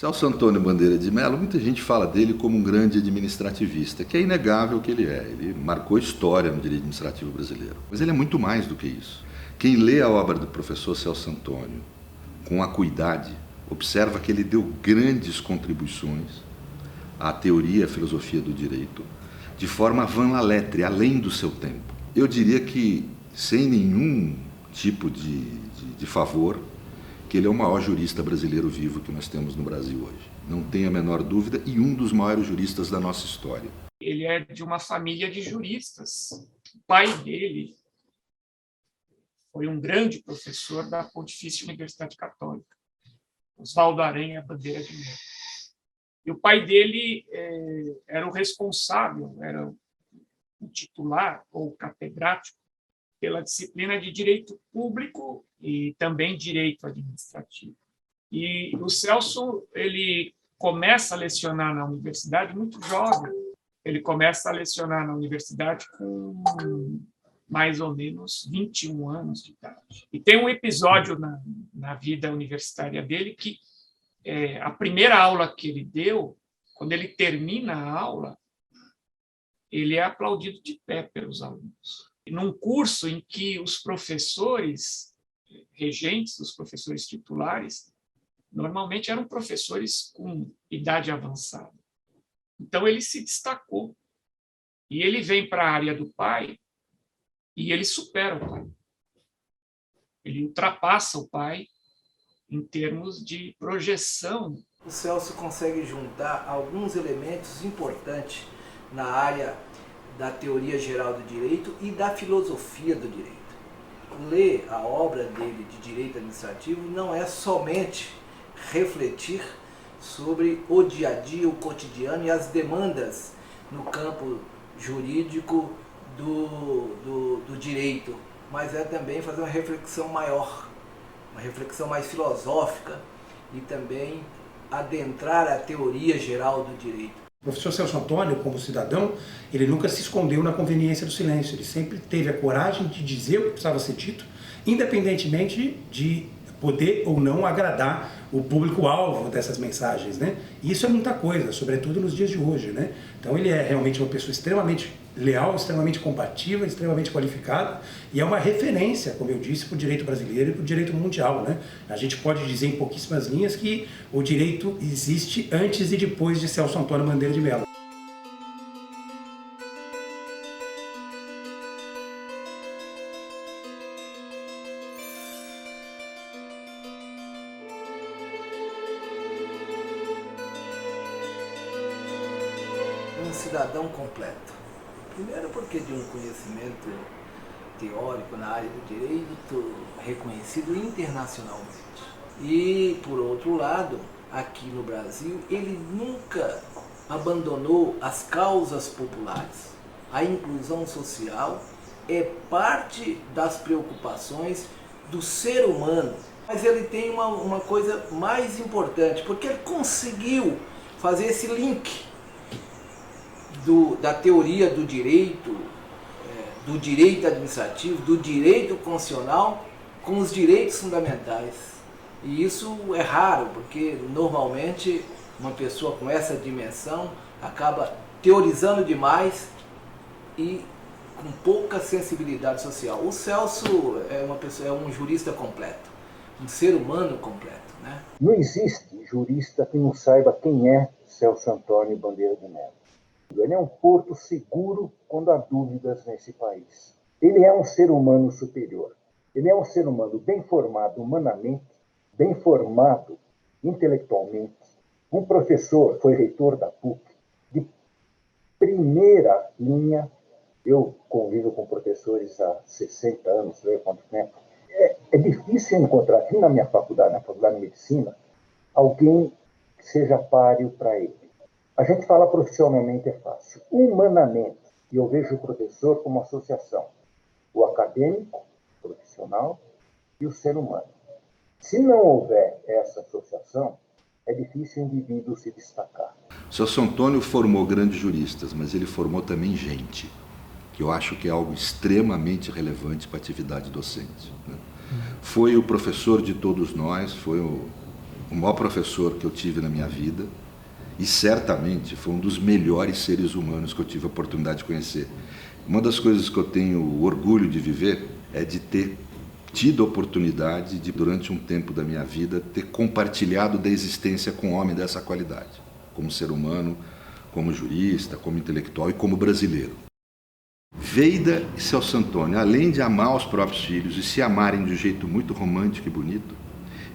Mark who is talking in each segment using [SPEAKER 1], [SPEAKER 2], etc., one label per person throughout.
[SPEAKER 1] Celso Antônio Bandeira de Mello, muita gente fala dele como um grande administrativista, que é inegável que ele é. Ele marcou história no direito administrativo brasileiro. Mas ele é muito mais do que isso. Quem lê a obra do professor Celso Antônio com acuidade, observa que ele deu grandes contribuições à teoria e à filosofia do direito, de forma van la lettre, além do seu tempo. Eu diria que, sem nenhum tipo de favor, que ele é o maior jurista brasileiro vivo que nós temos no Brasil hoje. Não tenho a menor dúvida, e um dos maiores juristas da nossa história.
[SPEAKER 2] Ele é de uma família de juristas. O pai dele foi um grande professor da Pontifícia Universidade Católica, Oswaldo Aranha Bandeira de Mello. E o pai dele era o responsável, era o titular ou catedrático pela disciplina de Direito Público e também Direito Administrativo. E o Celso, ele começa a lecionar na universidade muito jovem. Ele começa a lecionar na universidade com mais ou menos 21 anos de idade. E tem um episódio na vida universitária dele que a primeira aula que ele deu, quando ele termina a aula, ele é aplaudido de pé pelos alunos. Num curso em que os professores regentes, os professores titulares, normalmente eram professores com idade avançada. Então, ele se destacou. E ele vem para a área do pai e ele supera o pai. Ele ultrapassa o pai em termos de projeção.
[SPEAKER 3] O Celso consegue juntar alguns elementos importantes na área da teoria geral do direito e da filosofia do direito. Ler a obra dele de direito administrativo não é somente refletir sobre o dia a dia, o cotidiano e as demandas no campo jurídico do direito, mas é também fazer uma reflexão maior, uma reflexão mais filosófica e também adentrar a teoria geral do direito.
[SPEAKER 4] O professor Celso Antônio, como cidadão, ele nunca se escondeu na conveniência do silêncio. Ele sempre teve a coragem de dizer o que precisava ser dito, independentemente de poder ou não agradar o público-alvo dessas mensagens, né? E isso é muita coisa, sobretudo nos dias de hoje, né? Então ele é realmente uma pessoa extremamente leal, extremamente combativa, extremamente qualificada e é uma referência, como eu disse, para o direito brasileiro e para o direito mundial, né? A gente pode dizer em pouquíssimas linhas que o direito existe antes e depois de Celso Antônio Bandeira de Mello.
[SPEAKER 3] Um cidadão completo. Primeiro porque de um conhecimento teórico na área do direito reconhecido internacionalmente. E, por outro lado, aqui no Brasil, ele nunca abandonou as causas populares. A inclusão social é parte das preocupações do ser humano. Mas ele tem uma coisa mais importante, porque ele conseguiu fazer esse link da teoria do direito administrativo, do direito constitucional com os direitos fundamentais. E isso é raro, porque normalmente uma pessoa com essa dimensão acaba teorizando demais e com pouca sensibilidade social. O Celso é um jurista completo, um ser humano completo, né?
[SPEAKER 5] Não existe jurista que não saiba quem é Celso Antônio Bandeira de Mello. Ele é um porto seguro quando há dúvidas nesse país. Ele é um ser humano superior. Ele é um ser humano bem formado humanamente, bem formado intelectualmente. Um professor, foi reitor da PUC, de primeira linha. Eu convivo com professores há 60 anos, não sei quanto tempo. É difícil encontrar aqui na minha faculdade, na Faculdade de Medicina, alguém que seja páreo para ele. A gente fala profissionalmente é fácil. Humanamente, e eu vejo o professor como associação. O acadêmico, o profissional e o ser humano. Se não houver essa associação, é difícil o indivíduo se destacar.
[SPEAKER 1] Celso Antônio formou grandes juristas, mas ele formou também gente, que eu acho que é algo extremamente relevante para a atividade docente, né? Foi o professor de todos nós, foi o o maior professor que eu tive na minha vida e certamente foi um dos melhores seres humanos que eu tive a oportunidade de conhecer. Uma das coisas que eu tenho orgulho de viver é de ter tido a oportunidade de, durante um tempo da minha vida, ter compartilhado da existência com um homem dessa qualidade, como ser humano, como jurista, como intelectual e como brasileiro. Veida e Celso Antônio, além de amar os próprios filhos e se amarem de um jeito muito romântico e bonito,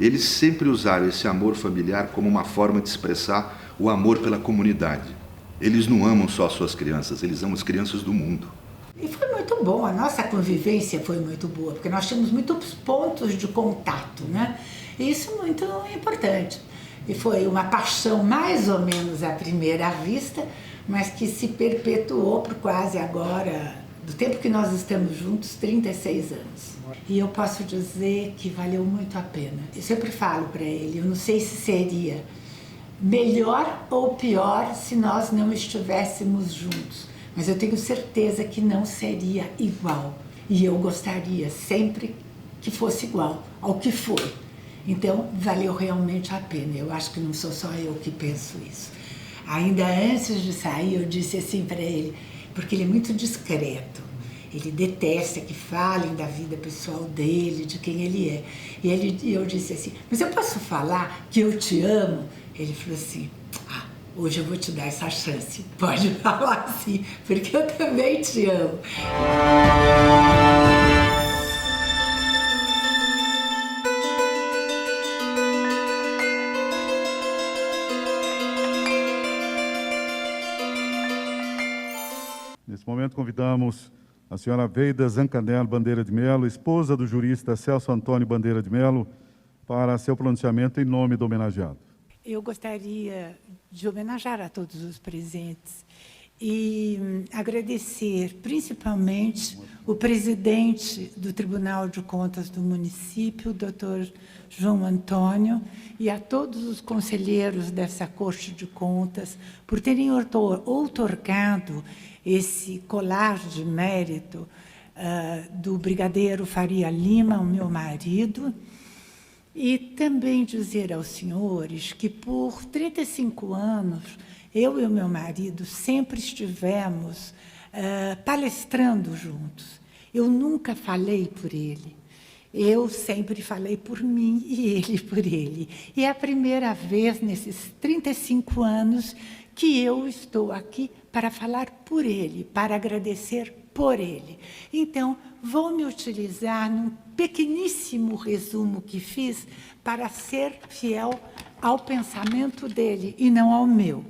[SPEAKER 1] eles sempre usaram esse amor familiar como uma forma de expressar o amor pela comunidade. Eles não amam só as suas crianças, eles amam as crianças do mundo.
[SPEAKER 6] E foi muito bom, a nossa convivência foi muito boa, porque nós tínhamos muitos pontos de contato, né? E isso é muito importante. E foi uma paixão mais ou menos à primeira vista, mas que se perpetuou por quase agora, do tempo que nós estamos juntos, 36 anos. E eu posso dizer que valeu muito a pena. Eu sempre falo para ele, eu não sei se seria melhor ou pior se nós não estivéssemos juntos, mas eu tenho certeza que não seria igual. E eu gostaria sempre que fosse igual ao que foi. Então, valeu realmente a pena. Eu acho que não sou só eu que penso isso. Ainda antes de sair, eu disse assim para ele, porque ele é muito discreto. Ele detesta que falem da vida pessoal dele, de quem ele é. E eu disse assim, mas eu posso falar que eu te amo? Ele falou assim, hoje eu vou te dar essa chance. Pode falar assim, porque eu também te amo.
[SPEAKER 7] Nesse momento, convidamos a senhora Veida Zancanello Bandeira de Mello, esposa do jurista Celso Antônio Bandeira de Mello, para seu pronunciamento em nome do homenageado.
[SPEAKER 6] Eu gostaria de homenagear a todos os presentes e agradecer principalmente o presidente do Tribunal de Contas do município, o Dr. João Antônio, e a todos os conselheiros dessa Corte de Contas por terem outorgado esse colar de mérito do brigadeiro Faria Lima, o meu marido, e também dizer aos senhores que por 35 anos, eu e o meu marido sempre estivemos palestrando juntos. Eu nunca falei por ele. Eu sempre falei por mim e ele por ele. E é a primeira vez nesses 35 anos que eu estou aqui para falar por ele, para agradecer por ele. Então, vou me utilizar num pequeníssimo resumo que fiz para ser fiel ao pensamento dele e não ao meu.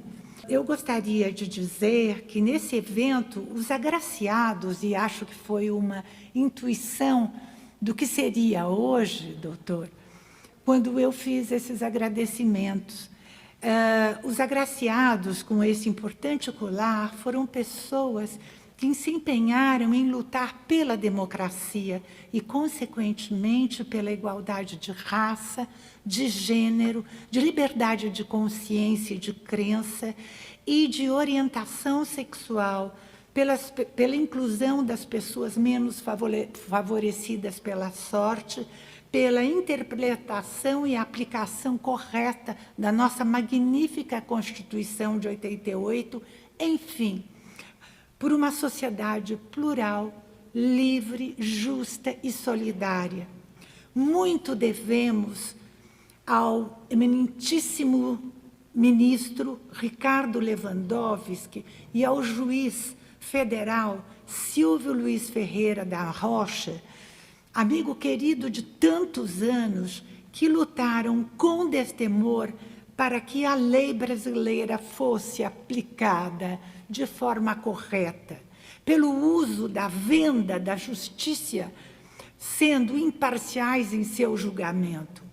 [SPEAKER 6] Eu gostaria de dizer que nesse evento, os agraciados, e acho que foi uma intuição do que seria hoje, doutor, quando eu fiz esses agradecimentos. Os agraciados com esse importante colar foram pessoas que se empenharam em lutar pela democracia e, consequentemente, pela igualdade de raça, de gênero, de liberdade de consciência e de crença e de orientação sexual, pela inclusão das pessoas menos favorecidas pela sorte, pela interpretação e aplicação correta da nossa magnífica Constituição de 88, enfim, por uma sociedade plural, livre, justa e solidária. Muito devemos ao eminentíssimo ministro Ricardo Lewandowski e ao juiz federal Silvio Luiz Ferreira da Rocha, amigo querido de tantos anos, que lutaram com destemor para que a lei brasileira fosse aplicada de forma correta, pelo uso da venda da justiça, sendo imparciais em seu julgamento.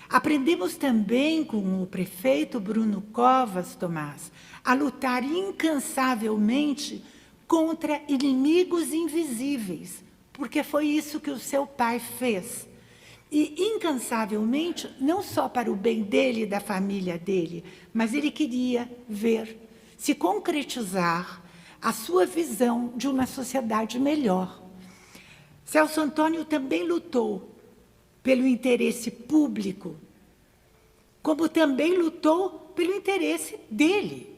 [SPEAKER 6] Aprendemos também com o prefeito Bruno Covas, Tomás, a lutar incansavelmente contra inimigos invisíveis, porque foi isso que o seu pai fez. E, incansavelmente, não só para o bem dele e da família dele, mas ele queria ver se concretizar a sua visão de uma sociedade melhor. Celso Antônio também lutou pelo interesse público, como também lutou pelo interesse dele.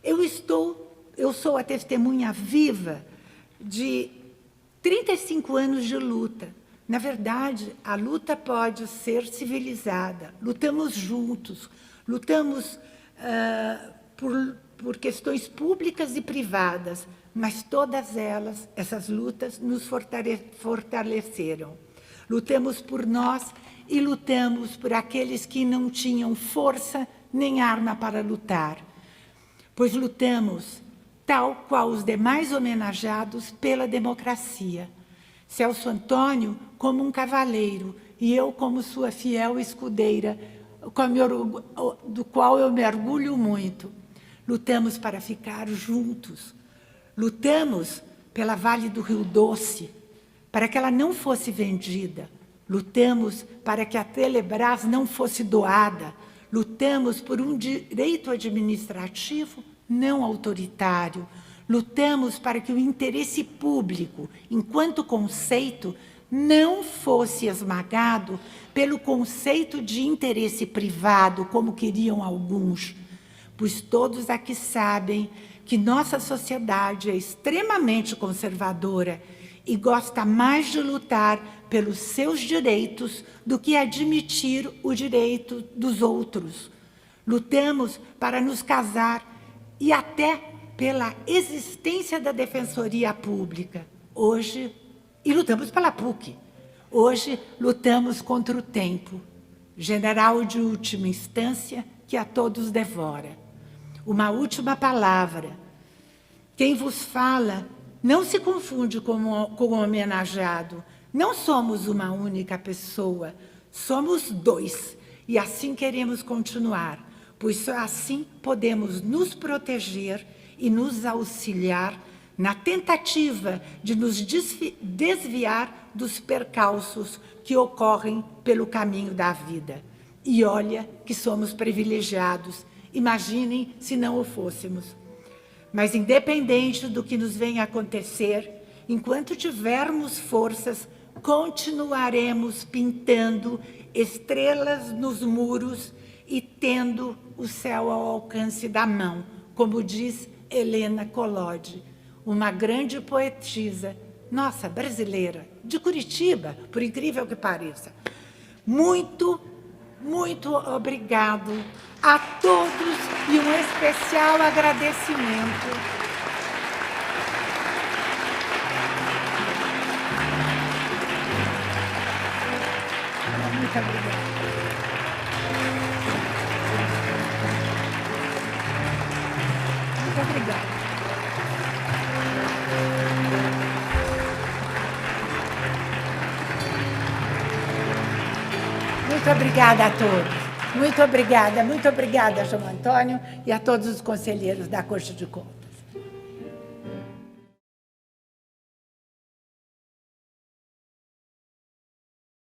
[SPEAKER 6] Eu sou a testemunha viva de 35 anos de luta. Na verdade, a luta pode ser civilizada. Lutamos juntos, lutamos por questões públicas e privadas, mas todas elas, essas lutas, nos fortaleceram. Lutamos por nós e lutamos por aqueles que não tinham força nem arma para lutar, pois lutamos, tal qual os demais homenageados, pela democracia. Celso Antônio como um cavaleiro e eu como sua fiel escudeira, do qual eu me orgulho muito. Lutamos para ficar juntos. Lutamos pela Vale do Rio Doce, para que ela não fosse vendida. Lutamos para que a Telebrás não fosse doada. Lutamos por um direito administrativo não autoritário. Lutamos para que o interesse público, enquanto conceito, não fosse esmagado pelo conceito de interesse privado, como queriam alguns, pois todos aqui sabem que nossa sociedade é extremamente conservadora e gosta mais de lutar pelos seus direitos do que admitir o direito dos outros. Lutamos para nos casar e até pela existência da Defensoria Pública. Hoje, e lutamos pela PUC. Hoje, lutamos contra o tempo, general de última instância que a todos devora. Uma última palavra. Quem vos fala não se confunde com o homenageado. Não somos uma única pessoa, somos dois. E assim queremos continuar, pois só assim podemos nos proteger e nos auxiliar na tentativa de nos desviar dos percalços que ocorrem pelo caminho da vida. E olha que somos privilegiados, imaginem se não o fôssemos. Mas independente do que nos venha a acontecer, enquanto tivermos forças, continuaremos pintando estrelas nos muros e tendo o céu ao alcance da mão, como diz Helena Collodi, uma grande poetisa, nossa, brasileira, de Curitiba, por incrível que pareça. Muito, muito obrigado a todos e um especial agradecimento. Muito obrigada. Muito obrigada. Muito obrigada a todos. Muito obrigada, João Antônio, e a todos os conselheiros da Corte de Contas.